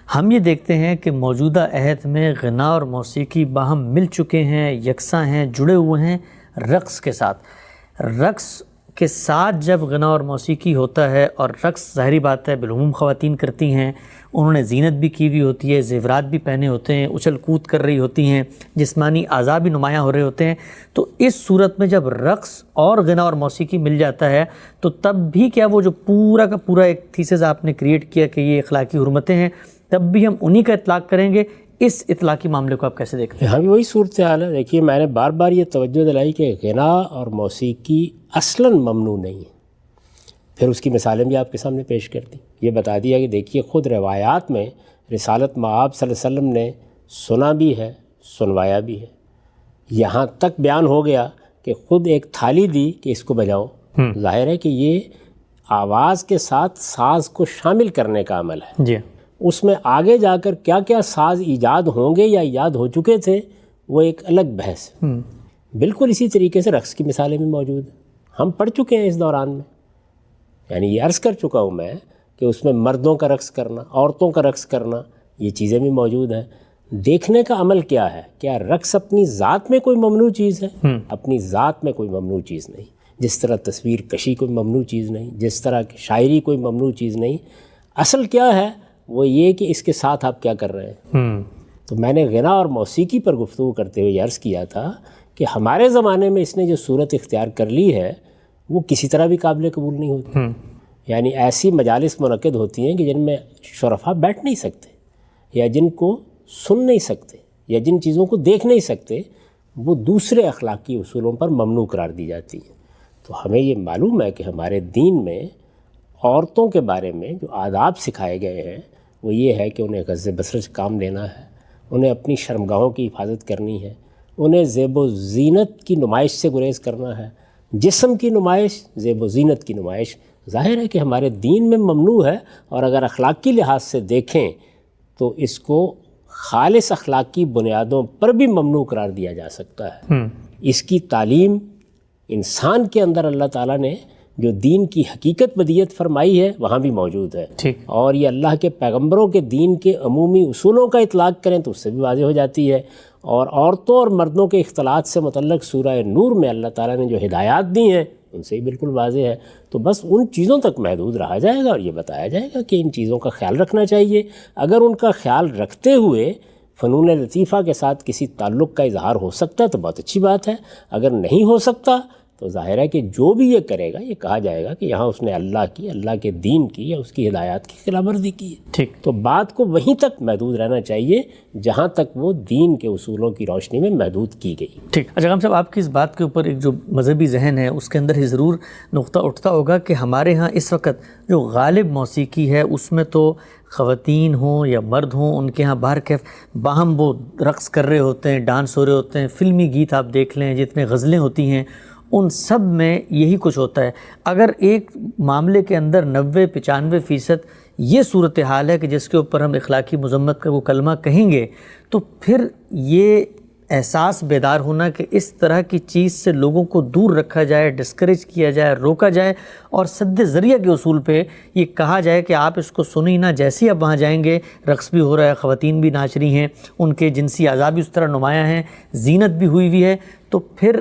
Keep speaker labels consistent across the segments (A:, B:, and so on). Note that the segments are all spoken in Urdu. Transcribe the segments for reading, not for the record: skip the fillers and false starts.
A: ہم یہ دیکھتے ہیں کہ موجودہ عہد میں غنا اور موسیقی باہم مل چکے ہیں، یکساں ہیں، جڑے ہوئے ہیں رقص کے ساتھ۔ رقص کے ساتھ جب غنا اور موسیقی ہوتا ہے، اور رقص ظاہری بات ہے بالعموم خواتین کرتی ہیں، انہوں نے زینت بھی کی ہوئی ہوتی ہے، زیورات بھی پہنے ہوتے ہیں، اچھل کود کر رہی ہوتی ہیں، جسمانی اعضاء بھی نمایاں ہو رہے ہوتے ہیں، تو اس صورت میں جب رقص اور غنا اور موسیقی مل جاتا ہے تو تب بھی کیا وہ جو پورا کا پورا ایک تھیسس آپ نے کریٹ کیا کہ یہ اخلاقی حرمتیں ہیں، تب بھی ہم انہی کا اطلاق کریں گے؟ اس اطلاقی معاملے کو آپ کیسے دیکھتے ہیں؟
B: ہاں وہی صورتحال ہے۔ دیکھیے میں نے بار بار یہ توجہ دلائی کہ غنا اور موسیقی اصلاً ممنوع نہیں ہے، پھر اس کی مثالیں بھی آپ کے سامنے پیش کر دیں۔ یہ بتا دیا کہ دیکھیے خود روایات میں رسالت مآب صلی اللہ علیہ وسلم نے سنا بھی ہے، سنوایا بھی ہے، یہاں تک بیان ہو گیا کہ خود ایک تھالی دی کہ اس کو بجاؤ۔ ظاہر ہے کہ یہ آواز کے ساتھ ساز کو شامل کرنے کا عمل ہے۔
A: جی،
B: اس میں آگے جا کر کیا کیا ساز ایجاد ہوں گے یا ایجاد ہو چکے تھے وہ ایک الگ بحث ہے۔ بالکل اسی طریقے سے رقص کی مثالیں بھی موجود ہیں، ہم پڑھ چکے ہیں اس دوران میں، یعنی یہ عرض کر چکا ہوں میں کہ اس میں مردوں کا رقص کرنا، عورتوں کا رقص کرنا، یہ چیزیں بھی موجود ہیں۔ دیکھنے کا عمل کیا ہے؟ کیا رقص اپنی ذات میں کوئی ممنوع چیز ہے؟ اپنی ذات میں کوئی ممنوع چیز نہیں، جس طرح تصویر کشی کوئی ممنوع چیز نہیں، جس طرح کی شاعری کوئی ممنوع چیز نہیں۔ اصل کیا ہے وہ یہ کہ اس کے ساتھ آپ کیا کر رہے ہیں۔ تو میں نے غنا اور موسیقی پر گفتگو کرتے ہوئے عرض کیا تھا کہ ہمارے زمانے میں اس نے جو صورت اختیار کر لی ہے وہ کسی طرح بھی قابل قبول نہیں ہوتی۔ یعنی ایسی مجالس منعقد ہوتی ہیں کہ جن میں شرفاء بیٹھ نہیں سکتے، یا جن کو سن نہیں سکتے، یا جن چیزوں کو دیکھ نہیں سکتے، وہ دوسرے اخلاقی اصولوں پر ممنوع قرار دی جاتی ہیں۔ تو ہمیں یہ معلوم ہے کہ ہمارے دین میں عورتوں کے بارے میں جو آداب سکھائے گئے ہیں وہ یہ ہے کہ انہیں غض بصر سے کام لینا ہے، انہیں اپنی شرمگاہوں کی حفاظت کرنی ہے، انہیں زیب و زینت کی نمائش سے گریز کرنا ہے۔ جسم کی نمائش، زیب و زینت کی نمائش ظاہر ہے کہ ہمارے دین میں ممنوع ہے، اور اگر اخلاقی لحاظ سے دیکھیں تو اس کو خالص اخلاقی بنیادوں پر بھی ممنوع قرار دیا جا سکتا ہے۔ اس کی تعلیم انسان کے اندر اللہ تعالیٰ نے جو دین کی حقیقت بدیت فرمائی ہے وہاں بھی موجود ہے، اور یہ اللہ کے پیغمبروں کے دین کے عمومی اصولوں کا اطلاق کریں تو اس سے بھی واضح ہو جاتی ہے۔ اور عورتوں اور مردوں کے اختلاط سے متعلق سورہ نور میں اللہ تعالیٰ نے جو ہدایات دی ہیں ان سے ہی بالکل واضح ہے۔ تو بس ان چیزوں تک محدود رہا جائے گا، اور یہ بتایا جائے گا کہ ان چیزوں کا خیال رکھنا چاہیے۔ اگر ان کا خیال رکھتے ہوئے فنون لطیفہ کے ساتھ کسی تعلق کا اظہار ہو سکتا ہے تو بہت اچھی بات ہے، اگر نہیں ہو سکتا تو ظاہر ہے کہ جو بھی یہ کرے گا یہ کہا جائے گا کہ یہاں اس نے اللہ کی، اللہ کے دین کی یا اس کی ہدایات کی خلاف ورزی کی ہے۔
A: ٹھیک،
B: تو بات کو وہیں تک محدود رہنا چاہیے جہاں تک وہ دین کے اصولوں کی روشنی میں محدود کی گئی۔
A: ٹھیک۔ اچھا غام صاحب، آپ کی اس بات کے اوپر ایک جو مذہبی ذہن ہے اس کے اندر ہی ضرور نقطہ اٹھتا ہوگا کہ ہمارے ہاں اس وقت جو غالب موسیقی ہے اس میں تو خواتین ہوں یا مرد ہوں، ان کے ہاں باہر کیف باہم وہ رقص کر رہے ہوتے ہیں، ڈانس ہو رہے ہوتے ہیں، فلمی گیت آپ دیکھ لیں، جتنے غزلیں ہوتی ہیں ان سب میں یہی کچھ ہوتا ہے۔ اگر ایک معاملے کے اندر 90-95% یہ صورتحال ہے کہ جس کے اوپر ہم اخلاقی مذمت کا وہ کلمہ کہیں گے، تو پھر یہ احساس بیدار ہونا کہ اس طرح کی چیز سے لوگوں کو دور رکھا جائے، ڈسکریج کیا جائے، روکا جائے، اور سد ذریعہ کے اصول پہ یہ کہا جائے کہ آپ اس کو سنیں نہ، جیسے ہی آپ وہاں جائیں گے رقص بھی ہو رہا ہے، خواتین بھی ناچ رہی ہیں، ان کے جنسی اعضاء بھی اس طرح نمایاں ہیں، زینت بھی ہوئی ہوئی ہے، تو پھر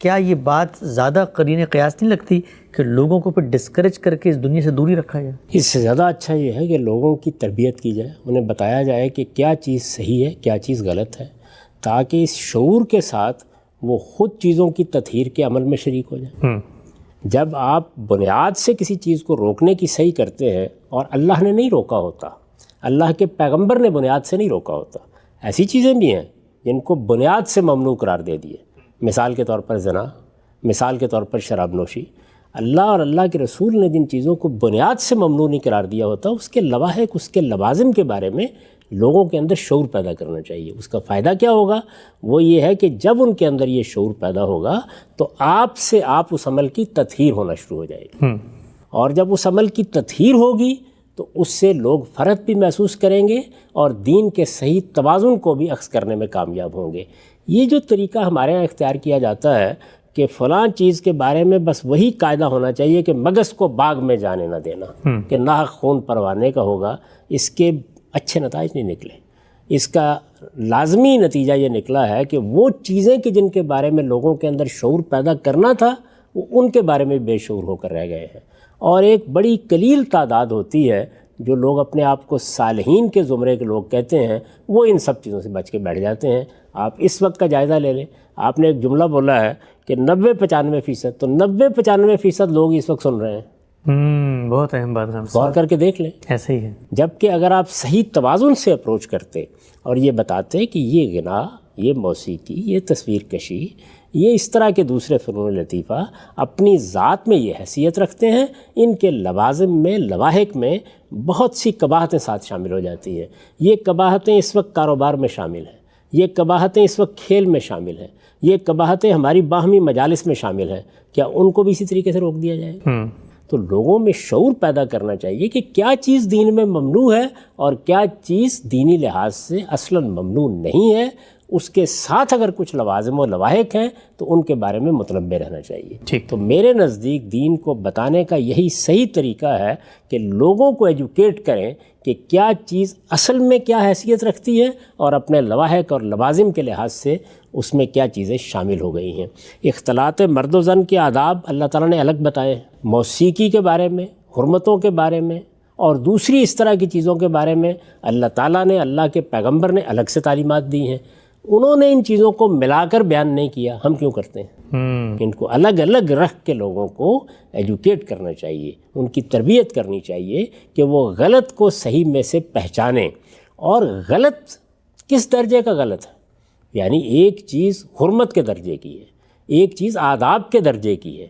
A: کیا یہ بات زیادہ قرین قیاس نہیں لگتی کہ لوگوں کو پھر ڈسکریج کر کے اس دنیا سے دوری رکھا جائے؟
B: اس سے زیادہ اچھا یہ ہے کہ لوگوں کی تربیت کی جائے، انہیں بتایا جائے کہ کیا چیز صحیح ہے، کیا چیز غلط ہے، تاکہ اس شعور کے ساتھ وہ خود چیزوں کی تطہیر کے عمل میں شریک ہو جائیں۔ جب آپ بنیاد سے کسی چیز کو روکنے کی صحیح کرتے ہیں، اور اللہ نے نہیں روکا ہوتا، اللہ کے پیغمبر نے بنیاد سے نہیں روکا ہوتا، ایسی چیزیں بھی ہیں جن کو بنیاد سے ممنوع قرار دے دیے، مثال کے طور پر زنا، مثال کے طور پر شراب نوشی۔ اللہ اور اللہ کے رسول نے جن چیزوں کو بنیاد سے ممنوع نہیں قرار دیا ہوتا، اس کے لواحق، اس کے لوازم کے بارے میں لوگوں کے اندر شعور پیدا کرنا چاہیے۔ اس کا فائدہ کیا ہوگا؟ وہ یہ ہے کہ جب ان کے اندر یہ شعور پیدا ہوگا تو آپ سے آپ اس عمل کی تطہیر ہونا شروع ہو جائے گی، اور جب اس عمل کی تطہیر ہوگی تو اس سے لوگ فرق بھی محسوس کریں گے، اور دین کے صحیح توازن کو بھی اخذ کرنے میں کامیاب ہوں گے۔ یہ جو طریقہ ہمارے یہاں اختیار کیا جاتا ہے کہ فلاں چیز کے بارے میں بس وہی قاعدہ ہونا چاہیے کہ مگس کو باغ میں جانے نہ دینا، کہ ناحق خون پروانے کا ہوگا، اس کے اچھے نتائج نہیں نکلے۔ اس کا لازمی نتیجہ یہ نکلا ہے کہ وہ چیزیں کہ جن کے بارے میں لوگوں کے اندر شعور پیدا کرنا تھا وہ ان کے بارے میں بے شعور ہو کر رہ گئے ہیں، اور ایک بڑی قلیل تعداد ہوتی ہے جو لوگ اپنے آپ کو صالحین کے زمرے کے لوگ کہتے ہیں، وہ ان سب چیزوں سے بچ کے بیٹھ جاتے ہیں۔ آپ اس وقت کا جائزہ لے لیں، آپ نے ایک جملہ بولا ہے کہ 90-95%، تو 90-95% لوگ اس وقت سن رہے ہیں۔
A: بہت اہم بات ہے،
B: غور کر کے دیکھ لیں،
A: ایسے ہی ہے۔
B: جبکہ اگر آپ صحیح توازن سے اپروچ کرتے اور یہ بتاتے کہ یہ غنا، یہ موسیقی، یہ تصویر کشی، یہ اس طرح کے دوسرے فنون لطیفہ اپنی ذات میں یہ حیثیت رکھتے ہیں، ان کے لوازم میں، لواحق میں بہت سی قباحتیں ساتھ شامل ہو جاتی ہیں۔ یہ قباحتیں اس وقت کاروبار میں شامل ہیں، یہ قباحتیں اس وقت کھیل میں شامل ہیں، یہ قباحتیں ہماری باہمی مجالس میں شامل ہیں۔ کیا ان کو بھی اسی طریقے سے روک دیا جائے گا؟ تو لوگوں میں شعور پیدا کرنا چاہیے کہ کیا چیز دین میں ممنوع ہے اور کیا چیز دینی لحاظ سے اصلاً ممنوع نہیں ہے۔ اس کے ساتھ اگر کچھ لوازم و لواحق ہیں تو ان کے بارے میں متنبہ رہنا چاہیے۔
A: ٹھیک،
B: تو میرے نزدیک دین کو بتانے کا یہی صحیح طریقہ ہے کہ لوگوں کو ایجوکیٹ کریں کہ کیا چیز اصل میں کیا حیثیت رکھتی ہے اور اپنے لواحق اور لوازم کے لحاظ سے اس میں کیا چیزیں شامل ہو گئی ہیں۔ اختلاط مرد و زن کے آداب اللہ تعالیٰ نے الگ بتائے ہیں، موسیقی کے بارے میں، حرمتوں کے بارے میں اور دوسری اس طرح کی چیزوں کے بارے میں اللہ تعالیٰ نے، اللہ کے پیغمبر نے الگ سے تعلیمات دی ہیں۔ انہوں نے ان چیزوں کو ملا کر بیان نہیں کیا، ہم کیوں کرتے ہیں؟ ان کو الگ الگ رکھ کے لوگوں کو ایجوکیٹ کرنا چاہیے، ان کی تربیت کرنی چاہیے کہ وہ غلط کو صحیح میں سے پہچانیں۔ اور غلط کس درجے کا غلط ہے؟ یعنی ایک چیز حرمت کے درجے کی ہے، ایک چیز آداب کے درجے کی ہے۔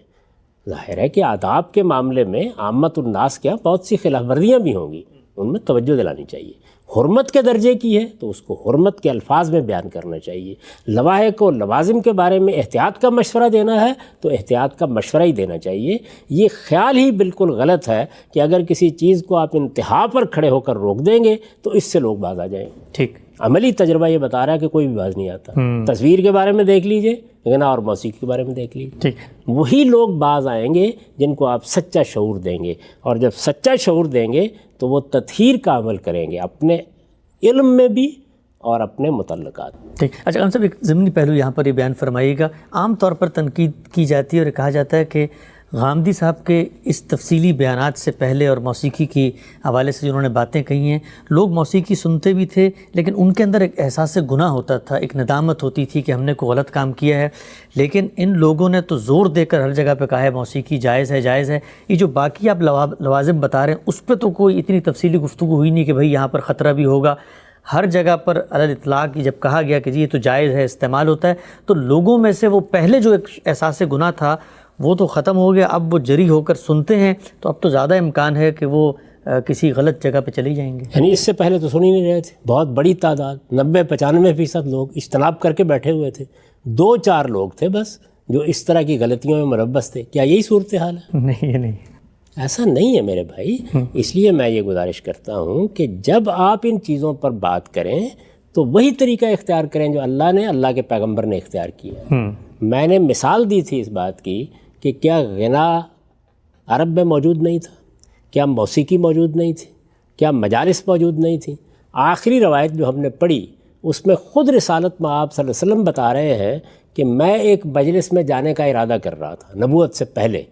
B: ظاہر ہے کہ آداب کے معاملے میں عامت الناس کیا بہت سی خلاف ورزیاں بھی ہوں گی، ان میں توجہ دلانی چاہیے۔ حرمت کے درجے کی ہے تو اس کو حرمت کے الفاظ میں بیان کرنا چاہیے۔ لواحق و لوازم کے بارے میں احتیاط کا مشورہ دینا ہے تو احتیاط کا مشورہ ہی دینا چاہیے۔ یہ خیال ہی بالکل غلط ہے کہ اگر کسی چیز کو آپ انتہا پر کھڑے ہو کر روک دیں گے تو اس سے لوگ باز آ جائیں گے۔
A: ٹھیک،
B: عملی تجربہ یہ بتا رہا ہے کہ کوئی بھی باز نہیں آتا۔ تصویر کے بارے میں دیکھ لیجئے، غنا اور موسیقی کے بارے میں دیکھ لیجئے،
A: ٹھیک،
B: وہی لوگ باز آئیں گے جن کو آپ سچا شعور دیں گے، اور جب سچا شعور دیں گے تو وہ تطہیر کا عمل کریں گے اپنے علم میں بھی اور اپنے متعلقات میں۔
A: ٹھیک۔ اچھا ہم صاحب ایک ضمنی پہلو یہاں پر یہ بیان فرمائیے گا، عام طور پر تنقید کی جاتی ہے اور کہا جاتا ہے کہ غامدی صاحب کے اس تفصیلی بیانات سے پہلے اور موسیقی کے حوالے سے جنہوں نے باتیں کہی ہیں، لوگ موسیقی سنتے بھی تھے لیکن ان کے اندر ایک احساس گناہ ہوتا تھا، ایک ندامت ہوتی تھی کہ ہم نے کوئی غلط کام کیا ہے، لیکن ان لوگوں نے تو زور دے کر ہر جگہ پہ کہا ہے موسیقی جائز ہے، جائز ہے۔ یہ جو باقی آپ لوازم بتا رہے ہیں اس پہ تو کوئی اتنی تفصیلی گفتگو ہوئی نہیں کہ بھئی یہاں پر خطرہ بھی ہوگا۔ ہر جگہ پر علی الاطلاق جب کہا گیا کہ جی یہ تو جائز ہے، استعمال ہوتا ہے، تو لوگوں میں سے وہ پہلے جو ایک احساس گناہ تھا وہ تو ختم ہو گیا، اب وہ جری ہو کر سنتے ہیں تو اب تو زیادہ امکان ہے کہ وہ کسی غلط جگہ پہ چلے جائیں گے۔
B: یعنی اس سے پہلے تو سن ہی نہیں رہے تھے، بہت بڑی تعداد 90-95% لوگ اجتناب کر کے بیٹھے ہوئے تھے، 2-4 لوگ تھے بس جو اس طرح کی غلطیوں میں ملوث تھے۔ کیا یہی صورتحال ہے؟
A: نہیں، یہ نہیں،
B: ایسا نہیں ہے میرے بھائی۔ اس لیے میں یہ گزارش کرتا ہوں کہ جب آپ ان چیزوں پر بات کریں تو وہی طریقہ اختیار کریں جو اللہ نے، اللہ کے پیغمبر نے اختیار کیا۔ میں نے مثال دی تھی اس بات کی کہ کیا غنا عرب میں موجود نہیں تھا؟ کیا موسیقی موجود نہیں تھی؟ کیا مجالس موجود نہیں تھی؟ آخری روایت جو ہم نے پڑھی اس میں خود رسالت میں آپ صلی اللہ علیہ وسلم بتا رہے ہیں کہ میں ایک مجلس میں جانے کا ارادہ کر رہا تھا نبوت سے پہلے،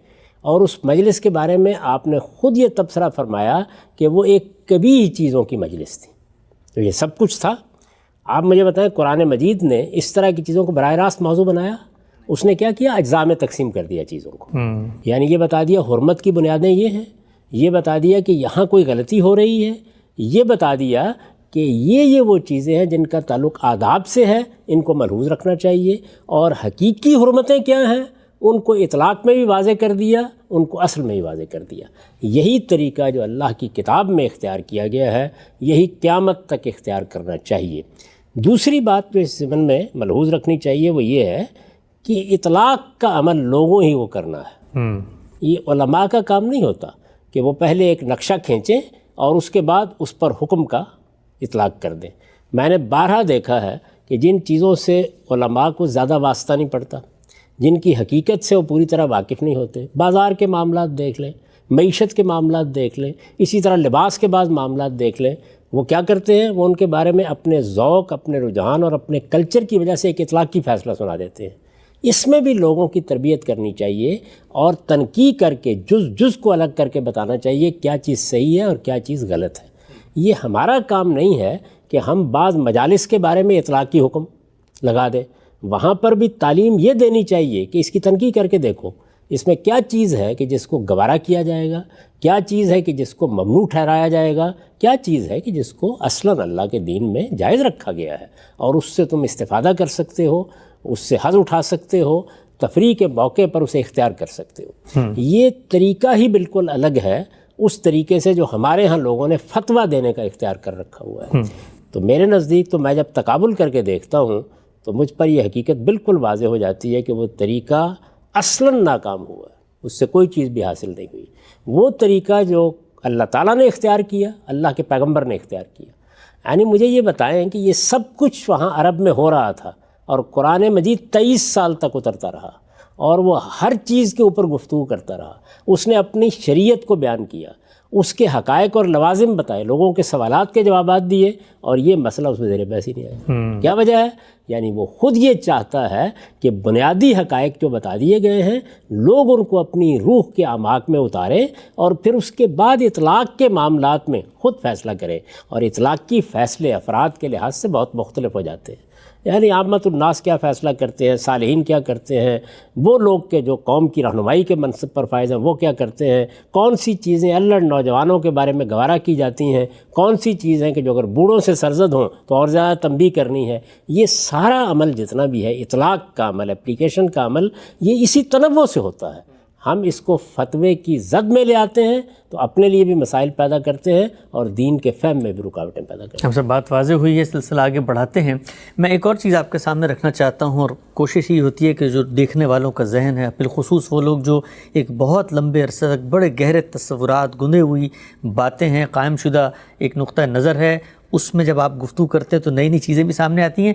B: اور اس مجلس کے بارے میں آپ نے خود یہ تبصرہ فرمایا کہ وہ ایک کبھی چیزوں کی مجلس تھی۔ تو یہ سب کچھ تھا۔ آپ مجھے بتائیں قرآن مجید نے اس طرح کی چیزوں کو براہ راست موضوع بنایا؟ اس نے کیا کیا؟ اجزاء میں تقسیم کر دیا چیزوں کو۔ یعنی یہ بتا دیا حرمت کی بنیادیں یہ ہیں، یہ بتا دیا کہ یہاں کوئی غلطی ہو رہی ہے، یہ بتا دیا کہ یہ وہ چیزیں ہیں جن کا تعلق آداب سے ہے، ان کو ملحوظ رکھنا چاہیے، اور حقیقی حرمتیں کیا ہیں ان کو اطلاق میں بھی واضح کر دیا، ان کو اصل میں بھی واضح کر دیا۔ یہی طریقہ جو اللہ کی کتاب میں اختیار کیا گیا ہے یہی قیامت تک اختیار کرنا چاہیے۔ دوسری بات جو اس ضمن میں ملحوظ رکھنی چاہیے وہ یہ ہے کہ اطلاق کا عمل لوگوں ہی وہ کرنا ہے۔ یہ علماء کا کام نہیں ہوتا کہ وہ پہلے ایک نقشہ کھینچیں اور اس کے بعد اس پر حکم کا اطلاق کر دیں۔ میں نے بارہا دیکھا ہے کہ جن چیزوں سے علماء کو زیادہ واسطہ نہیں پڑتا، جن کی حقیقت سے وہ پوری طرح واقف نہیں ہوتے، بازار کے معاملات دیکھ لیں، معیشت کے معاملات دیکھ لیں، اسی طرح لباس کے بعض معاملات دیکھ لیں، وہ کیا کرتے ہیں؟ وہ ان کے بارے میں اپنے ذوق، اپنے رجحان اور اپنے کلچر کی وجہ سے ایک اطلاقی فیصلہ سنا دیتے ہیں۔ اس میں بھی لوگوں کی تربیت کرنی چاہیے اور تنقیح کر کے جز کو الگ کر کے بتانا چاہیے کیا چیز صحیح ہے اور کیا چیز غلط ہے۔ یہ ہمارا کام نہیں ہے کہ ہم بعض مجالس کے بارے میں اطلاقی حکم لگا دیں، وہاں پر بھی تعلیم یہ دینی چاہیے کہ اس کی تنقیح کر کے دیکھو اس میں کیا چیز ہے کہ جس کو گوارا کیا جائے گا، کیا چیز ہے کہ جس کو ممنوع ٹھہرایا جائے گا، کیا چیز ہے کہ جس کو اصلاً اللہ کے دین میں جائز رکھا گیا ہے اور اس سے تم استفادہ کر سکتے ہو، اس سے حظ اٹھا سکتے ہو، تفریح کے موقع پر اسے اختیار کر سکتے ہو۔ یہ طریقہ ہی بالکل الگ ہے اس طریقے سے جو ہمارے ہاں لوگوں نے فتویٰ دینے کا اختیار کر رکھا ہوا ہے۔ تو میرے نزدیک تو میں جب تقابل کر کے دیکھتا ہوں تو مجھ پر یہ حقیقت بالکل واضح ہو جاتی ہے کہ وہ طریقہ اصلاً ناکام ہوا ہے، اس سے کوئی چیز بھی حاصل نہیں ہوئی۔ وہ طریقہ جو اللہ تعالیٰ نے اختیار کیا، اللہ کے پیغمبر نے اختیار کیا، یعنی مجھے یہ بتائیں کہ یہ سب کچھ وہاں عرب میں ہو رہا تھا اور قرآن مجید 23 سال تک اترتا رہا اور وہ ہر چیز کے اوپر گفتگو کرتا رہا، اس نے اپنی شریعت کو بیان کیا، اس کے حقائق اور لوازم بتائے، لوگوں کے سوالات کے جوابات دیے، اور یہ مسئلہ اس میں زیر بحث ہی نہیں آیا۔ کیا وجہ ہے؟ یعنی وہ خود یہ چاہتا ہے کہ بنیادی حقائق جو بتا دیے گئے ہیں لوگ ان کو اپنی روح کے اعماق میں اتاریں اور پھر اس کے بعد اطلاق کے معاملات میں خود فیصلہ کریں، اور اطلاق کی فیصلے افراد کے لحاظ سے بہت مختلف ہو جاتے ہیں۔ یعنی عامت الناس کیا فیصلہ کرتے ہیں، صالحین کیا کرتے ہیں، وہ لوگ کے جو قوم کی رہنمائی کے منصب پر فائز ہیں وہ کیا کرتے ہیں، کون سی چیزیں الڑ نوجوانوں کے بارے میں گوارا کی جاتی ہیں، کون سی چیزیں کہ جو اگر بوڑھوں سے سرزد ہوں تو اور زیادہ تنبیہ کرنی ہے، یہ سارا عمل جتنا بھی ہے اطلاق کا عمل، اپلیکیشن کا عمل، یہ اسی تنوع سے ہوتا ہے۔ ہم اس کو فتوے کی زد میں لے آتے ہیں تو اپنے لیے بھی مسائل پیدا کرتے ہیں اور دین کے فہم میں بھی رکاوٹیں پیدا کرتے ہیں۔
A: ہم سب بات واضح ہوئی ہے، سلسلہ آگے بڑھاتے ہیں۔ میں ایک اور چیز آپ کے سامنے رکھنا چاہتا ہوں، اور کوشش یہ ہوتی ہے کہ جو دیکھنے والوں کا ذہن ہے، بالخصوص وہ لوگ جو ایک بہت لمبے عرصے تک بڑے گہرے تصورات، گندے ہوئی باتیں ہیں، قائم شدہ ایک نقطہ نظر ہے، اس میں جب آپ گفتگو کرتے ہیں تو نئی نئی چیزیں بھی سامنے آتی ہیں۔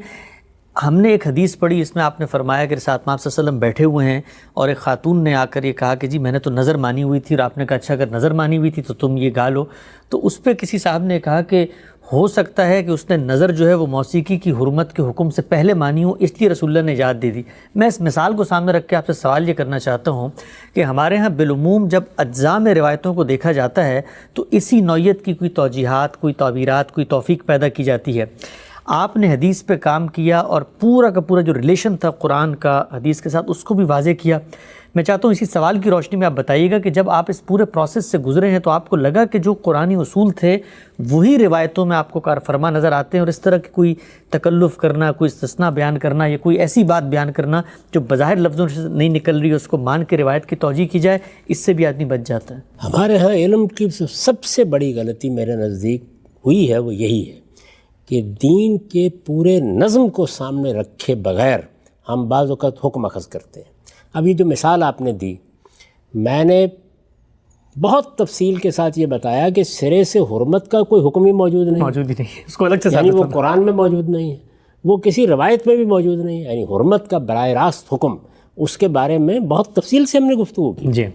A: ہم نے ایک حدیث پڑھی، اس میں آپ نے فرمایا کہ ساتھ میں آپ صلی اللہ علیہ وسلم بیٹھے ہوئے ہیں اور ایک خاتون نے آ کر یہ کہا کہ جی میں نے تو نظر مانی ہوئی تھی، اور آپ نے کہا اچھا اگر نظر مانی ہوئی تھی تو تم یہ گا لو۔ تو اس پہ کسی صاحب نے کہا کہ ہو سکتا ہے کہ اس نے نظر جو ہے وہ موسیقی کی حرمت کے حکم سے پہلے مانی ہو، اس لیے رسول اللہ نے اجازت دے دی۔ میں اس مثال کو سامنے رکھ کے آپ سے سوال یہ کرنا چاہتا ہوں کہ ہمارے ہاں بالعموم جب اجزاء میں روایتوں کو دیکھا جاتا ہے تو اسی نوعیت کی کوئی توجیحات، کوئی تعبیرات، کوئی توفیق پیدا کی جاتی ہے۔ آپ نے حدیث پہ کام کیا اور پورا کا پورا جو ریلیشن تھا قرآن کا حدیث کے ساتھ اس کو بھی واضح کیا۔ میں چاہتا ہوں اسی سوال کی روشنی میں آپ بتائیے گا کہ جب آپ اس پورے پروسیس سے گزرے ہیں تو آپ کو لگا کہ جو قرآنی اصول تھے وہی روایتوں میں آپ کو کار فرما نظر آتے ہیں، اور اس طرح کی کوئی تکلف کرنا، کوئی استثناء بیان کرنا یا کوئی ایسی بات بیان کرنا جو بظاہر لفظوں سے نہیں نکل رہی ہے اس کو مان کے روایت کی توجیہ کی جائے، اس سے بھی آدمی بچ جاتا ہے۔
B: ہمارے ہاں علم کی سب سے بڑی غلطی میرے نزدیک ہوئی ہے، وہ یہی ہے کہ دین کے پورے نظم کو سامنے رکھے بغیر ہم بعض اوقات حکم اخذ کرتے ہیں۔ اب یہ جو مثال آپ نے دی، میں نے بہت تفصیل کے ساتھ یہ بتایا کہ سرے سے حرمت کا کوئی حکم ہی موجود نہیں،
A: موجود ہی نہیں، اس کو الگ سے
B: یعنی
A: ثابت
B: وہ
A: ہونا۔
B: قرآن میں موجود نہیں ہے، وہ کسی روایت میں بھی موجود نہیں ہے، یعنی حرمت کا براہ راست حکم، اس کے بارے میں بہت تفصیل سے ہم نے گفتگو کی۔
A: جی،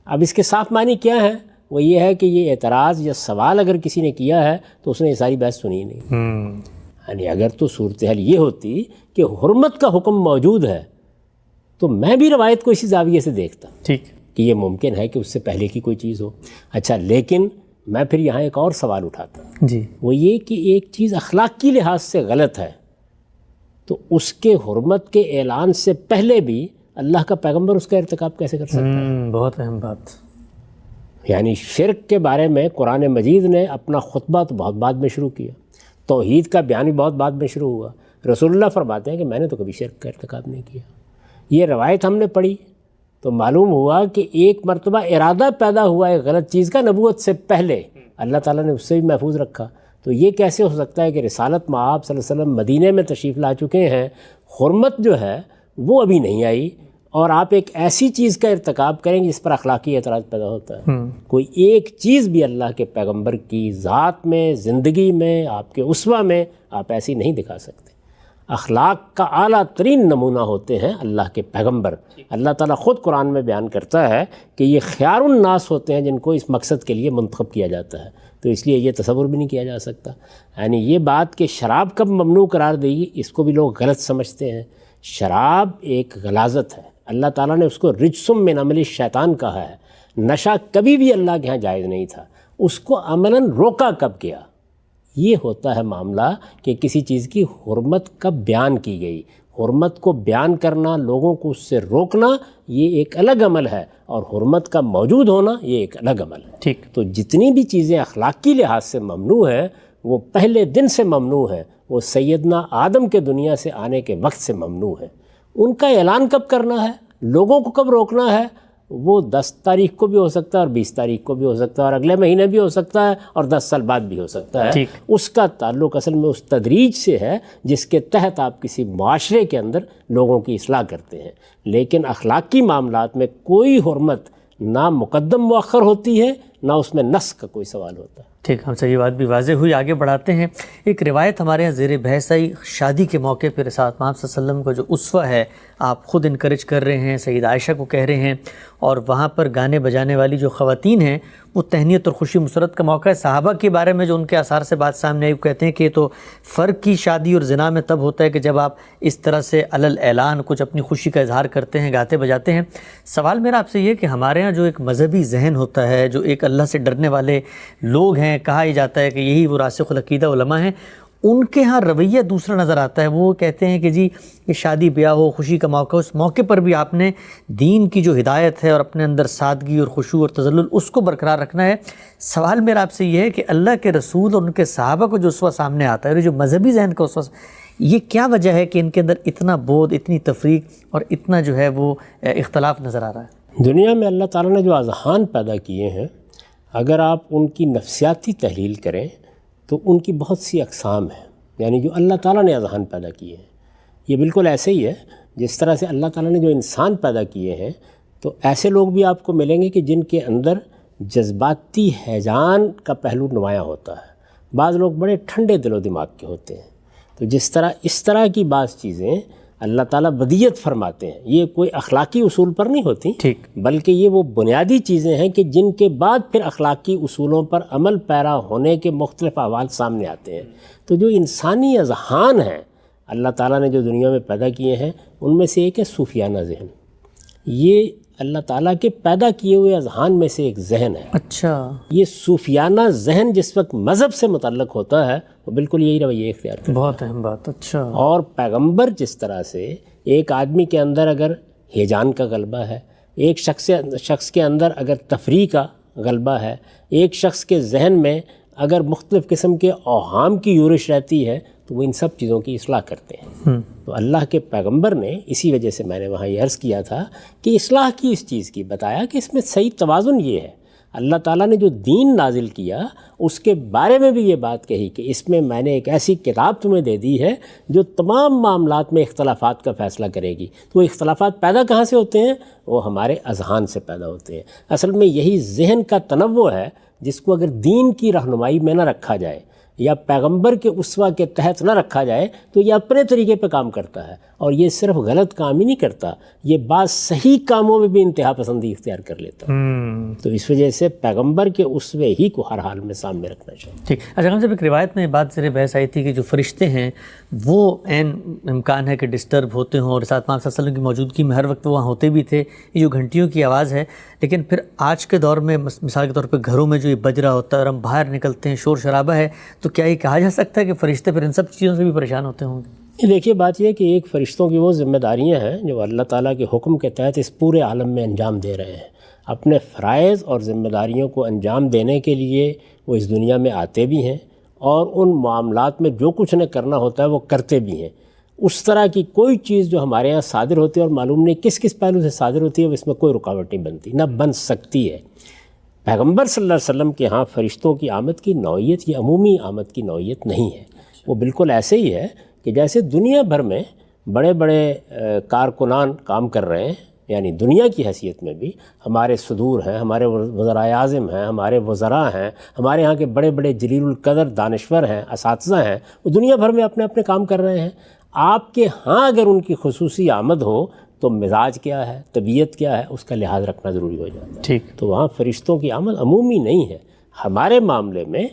B: اب اس کے صاف معنی کیا ہے؟ وہ یہ ہے کہ یہ اعتراض یا سوال اگر کسی نے کیا ہے تو اس نے یہ ساری بحث سنی ہی نہیں۔ یعنی اگر تو صورتحال یہ ہوتی کہ حرمت کا حکم موجود ہے تو میں بھی روایت کو اسی زاویے سے دیکھتا
A: ٹھیک
B: کہ یہ ممکن ہے کہ اس سے پہلے کی کوئی چیز ہو۔ اچھا، لیکن میں پھر یہاں ایک اور سوال اٹھاتا ہوں،
A: جی،
B: وہ یہ کہ ایک چیز اخلاقی لحاظ سے غلط ہے تو اس کے حرمت کے اعلان سے پہلے بھی اللہ کا پیغمبر اس کا ارتکاب کیسے کر سکتا ہے؟
A: بہت اہم بات۔
B: یعنی شرک کے بارے میں قرآن مجید نے اپنا خطبہ تو بہت بعد میں شروع کیا، توحید کا بیان بھی بہت بعد میں شروع ہوا۔ رسول اللہ فرماتے ہیں کہ میں نے تو کبھی شرک کا ارتکاب نہیں کیا۔ یہ روایت ہم نے پڑھی تو معلوم ہوا کہ ایک مرتبہ ارادہ پیدا ہوا ہے غلط چیز کا نبوت سے پہلے، اللہ تعالیٰ نے اس سے بھی محفوظ رکھا۔ تو یہ کیسے ہو سکتا ہے کہ رسالت میں آپ صلی اللہ علیہ وسلم مدینے میں تشریف لا چکے ہیں، حرمت جو ہے وہ ابھی نہیں آئی، اور آپ ایک ایسی چیز کا ارتکاب کریں گے جس پر اخلاقی اعتراض پیدا ہوتا ہے؟ کوئی ایک چیز بھی اللہ کے پیغمبر کی ذات میں، زندگی میں، آپ کے اسوہ میں آپ ایسی نہیں دکھا سکتے۔ اخلاق کا اعلیٰ ترین نمونہ ہوتے ہیں اللہ کے پیغمبر۔ اللہ تعالیٰ خود قرآن میں بیان کرتا ہے کہ یہ خیار الناس ہوتے ہیں جن کو اس مقصد کے لیے منتخب کیا جاتا ہے۔ تو اس لیے یہ تصور بھی نہیں کیا جا سکتا. یعنی یہ بات کہ شراب کب ممنوع قرار دے گی اس کو بھی لوگ غلط سمجھتے ہیں. شراب ایک غلاظت ہے، اللہ تعالیٰ نے اس کو رجسم من عمل الشیطان کہا ہے. نشہ کبھی بھی اللہ کے ہاں جائز نہیں تھا، اس کو عملاً روکا کب گیا. یہ ہوتا ہے معاملہ کہ کسی چیز کی حرمت کب بیان کی گئی. حرمت کو بیان کرنا، لوگوں کو اس سے روکنا، یہ ایک الگ عمل ہے، اور حرمت کا موجود ہونا یہ ایک الگ عمل ہے.
A: ٹھیک.
B: تو جتنی بھی چیزیں اخلاقی لحاظ سے ممنوع ہیں وہ پہلے دن سے ممنوع ہیں، وہ سیدنا آدم کے دنیا سے آنے کے وقت سے ممنوع ہیں. ان کا اعلان کب کرنا ہے، لوگوں کو کب روکنا ہے، وہ 10 تاریخ کو بھی ہو سکتا ہے اور 20 تاریخ کو بھی ہو سکتا ہے اور اگلے مہینے بھی ہو سکتا ہے اور 10 سال بعد بھی ہو سکتا ہے. اس کا تعلق اصل میں اس تدریج سے ہے جس کے تحت آپ کسی معاشرے کے اندر لوگوں کی اصلاح کرتے ہیں. لیکن اخلاقی معاملات میں کوئی حرمت نہ مقدم مؤخر ہوتی ہے، نہ اس میں نسخ کا کوئی سوال ہوتا ہے.
A: ٹھیک، ہم سے یہ بات بھی واضح ہوئی. آگے بڑھاتے ہیں. ایک روایت ہمارے یہاں زیر بحث آئی، شادی کے موقع پر رسالت محمد صلی اللہ علیہ وسلم کا جو اسوہ ہے آپ خود انکریج کر رہے ہیں، سید عائشہ کو کہہ رہے ہیں، اور وہاں پر گانے بجانے والی جو خواتین ہیں وہ تہنیت اور خوشی مسرت کا موقع ہے. صحابہ کے بارے میں جو ان کے آثار سے بات سامنے آئی، وہ کہتے ہیں کہ یہ تو فرق کی شادی اور زنا میں تب ہوتا ہے کہ جب آپ اس طرح سے علل اعلان کچھ اپنی خوشی کا اظہار کرتے ہیں، گاتے بجاتے ہیں. سوال میرا آپ سے یہ کہ ہمارے ہاں جو ایک مذہبی ذہن ہوتا ہے، جو ایک اللہ سے ڈرنے والے لوگ ہیں، کہا ہی جاتا ہے کہ یہی وہ راسخ العقیدہ علماء ہیں، ان کے ہاں رویہ دوسرا نظر آتا ہے. وہ کہتے ہیں کہ جی یہ شادی بیاہ ہو، خوشی کا موقع ہو، اس موقع پر بھی آپ نے دین کی جو ہدایت ہے اور اپنے اندر سادگی اور خشوع اور تذلل اس کو برقرار رکھنا ہے. سوال میرا آپ سے یہ ہے کہ اللہ کے رسول اور ان کے صحابہ کو جو اسوہ سامنے آتا ہے، جو مذہبی ذہن کا اسوہ، یہ کیا وجہ ہے کہ ان کے اندر اتنا بود، اتنی تفریق اور اتنا جو ہے وہ اختلاف نظر آ رہا ہے؟
B: دنیا میں اللہ تعالیٰ نے جو اذہان پیدا کیے ہیں، اگر آپ ان کی نفسیاتی تحلیل کریں تو ان کی بہت سی اقسام ہیں. یعنی جو اللہ تعالیٰ نے اذہان پیدا کیے ہیں یہ بالکل ایسے ہی ہے جس طرح سے اللہ تعالیٰ نے جو انسان پیدا کیے ہیں، تو ایسے لوگ بھی آپ کو ملیں گے کہ جن کے اندر جذباتی ہیجان کا پہلو نمایاں ہوتا ہے. بعض لوگ بڑے ٹھنڈے دل و دماغ کے ہوتے ہیں. تو جس طرح اس طرح کی بعض چیزیں اللہ تعالیٰ بدیت فرماتے ہیں، یہ کوئی اخلاقی اصول پر نہیں ہوتی،
A: ٹھیک،
B: بلکہ یہ وہ بنیادی چیزیں ہیں کہ جن کے بعد پھر اخلاقی اصولوں پر عمل پیرا ہونے کے مختلف احوال سامنے آتے ہیں. تو جو انسانی اذہان ہیں اللہ تعالیٰ نے جو دنیا میں پیدا کیے ہیں، ان میں سے ایک ہے صوفیانہ ذہن. یہ اللہ تعالیٰ کے پیدا کیے ہوئے اذہان میں سے ایک ذہن ہے.
A: اچھا،
B: یہ صوفیانہ ذہن جس وقت مذہب سے متعلق ہوتا ہے وہ بالکل یہی رویہ اختیار کرتا ہے.
A: بہت اہم بات. اچھا.
B: اور پیغمبر جس طرح سے ایک آدمی کے اندر اگر ہیجان کا غلبہ ہے، ایک شخص کے اندر اگر تفریح کا غلبہ ہے، ایک شخص کے ذہن میں اگر مختلف قسم کے اوہام کی یورش رہتی ہے، تو وہ ان سب چیزوں کی اصلاح کرتے ہیں. تو اللہ کے پیغمبر نے اسی وجہ سے میں نے وہاں یہ عرض کیا تھا کہ اصلاح کی اس چیز کی بتایا کہ اس میں صحیح توازن یہ ہے. اللہ تعالیٰ نے جو دین نازل کیا اس کے بارے میں بھی یہ بات کہی کہ اس میں میں نے ایک ایسی کتاب تمہیں دے دی ہے جو تمام معاملات میں اختلافات کا فیصلہ کرے گی. تو وہ اختلافات پیدا کہاں سے ہوتے ہیں؟ وہ ہمارے اذہان سے پیدا ہوتے ہیں. اصل میں یہی ذہن کا تنوع ہے جس کو اگر دین کی رہنمائی میں نہ رکھا جائے یا پیغمبر کے اسوہ کے تحت نہ رکھا جائے تو یہ اپنے طریقے پہ کام کرتا ہے. اور یہ صرف غلط کام ہی نہیں کرتا، یہ بعض صحیح کاموں میں بھی انتہا پسندی اختیار کر لیتا ہے. تو اس وجہ سے پیغمبر کے اسوے ہی کو ہر حال میں سامنے رکھنا چاہیے.
A: ٹھیک. اچھا، ہم جب ایک روایت میں بات زیر بحث آئی تھی کہ جو فرشتے ہیں وہ عین امکان ہے کہ ڈسٹرب ہوتے ہوں، اور ساتھ محمد صلی اللہ علیہ وسلم کی موجودگی میں ہر وقت وہاں ہوتے بھی تھے. یہ جو گھنٹیوں کی آواز ہے، لیکن پھر آج کے دور میں مثال کے طور پہ گھروں میں جو یہ بج رہا ہوتا ہے اور ہم باہر نکلتے ہیں، شور شرابہ ہے، تو کیا یہ کہا جا سکتا ہے کہ فرشتے پھر ان سب چیزوں سے بھی پریشان ہوتے ہوں گے؟
B: دیکھیے، بات یہ ہے کہ ایک فرشتوں کی وہ ذمہ داریاں ہیں جو اللہ تعالیٰ کے حکم کے تحت اس پورے عالم میں انجام دے رہے ہیں. اپنے فرائض اور ذمہ داریوں کو انجام دینے کے لیے وہ اس دنیا میں آتے بھی ہیں اور ان معاملات میں جو کچھ انہیں کرنا ہوتا ہے وہ کرتے بھی ہیں. اس طرح کی کوئی چیز جو ہمارے ہاں صادر ہوتی ہے اور معلوم نہیں کس کس پہلو سے صادر ہوتی ہے، اس میں کوئی رکاوٹ نہیں بنتی، نہ بن سکتی ہے. پیغمبر صلی اللہ علیہ وسلم کے ہاں فرشتوں کی آمد کی نوعیت یہ عمومی آمد کی نوعیت نہیں ہے. وہ بالکل ایسے ہی ہے کہ جیسے دنیا بھر میں بڑے بڑے کارکنان کام کر رہے ہیں، یعنی دنیا کی حیثیت میں بھی ہمارے صدور ہیں، ہمارے وزرائے اعظم ہیں، ہمارے وزراء ہیں، ہمارے ہاں کے بڑے بڑے جلیل القدر دانشور ہیں، اساتذہ ہیں، وہ دنیا بھر میں اپنے اپنے کام کر رہے ہیں. آپ کے ہاں اگر ان کی خصوصی آمد ہو تو مزاج کیا ہے، طبیعت کیا ہے، اس کا لحاظ رکھنا ضروری ہو جاتا ہے.
A: ٹھیک.
B: تو وہاں فرشتوں کی آمد عمومی نہیں ہے. ہمارے معاملے میں،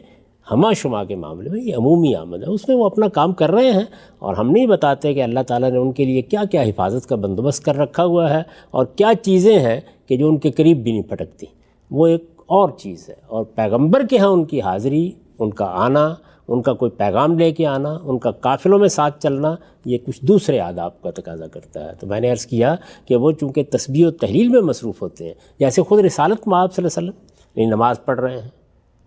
B: ہما شما کے معاملے میں یہ عمومی آمد ہے، اس میں وہ اپنا کام کر رہے ہیں، اور ہم نہیں بتاتے کہ اللہ تعالیٰ نے ان کے لیے کیا کیا حفاظت کا بندوبست کر رکھا ہوا ہے اور کیا چیزیں ہیں کہ جو ان کے قریب بھی نہیں پھٹکتی، وہ ایک اور چیز ہے۔ اور پیغمبر کے ہاں ان کی حاضری، ان کا آنا، ان کا کوئی پیغام لے کے آنا، ان کا قافلوں میں ساتھ چلنا، یہ کچھ دوسرے آداب کا تقاضا کرتا ہے۔ تو میں نے عرض کیا کہ وہ چونکہ تسبیح و تحلیل میں مصروف ہوتے ہیں، جیسے خود رسالت میں آپ صلی اللہ علیہ وسلم نماز پڑھ رہے ہیں،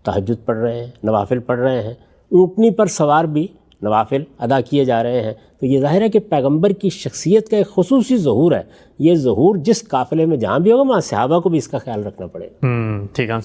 B: تہجد پڑھ رہے ہیں، نوافل پڑھ رہے ہیں، اونٹنی پر سوار بھی نوافل ادا کیے جا رہے ہیں، تو یہ ظاہر ہے کہ پیغمبر کی شخصیت کا ایک خصوصی ظہور ہے۔ یہ ظہور جس قافلے میں جہاں بھی ہوگا وہاں صحابہ کو بھی اس کا خیال رکھنا پڑے گا۔
A: ٹھیک ہے۔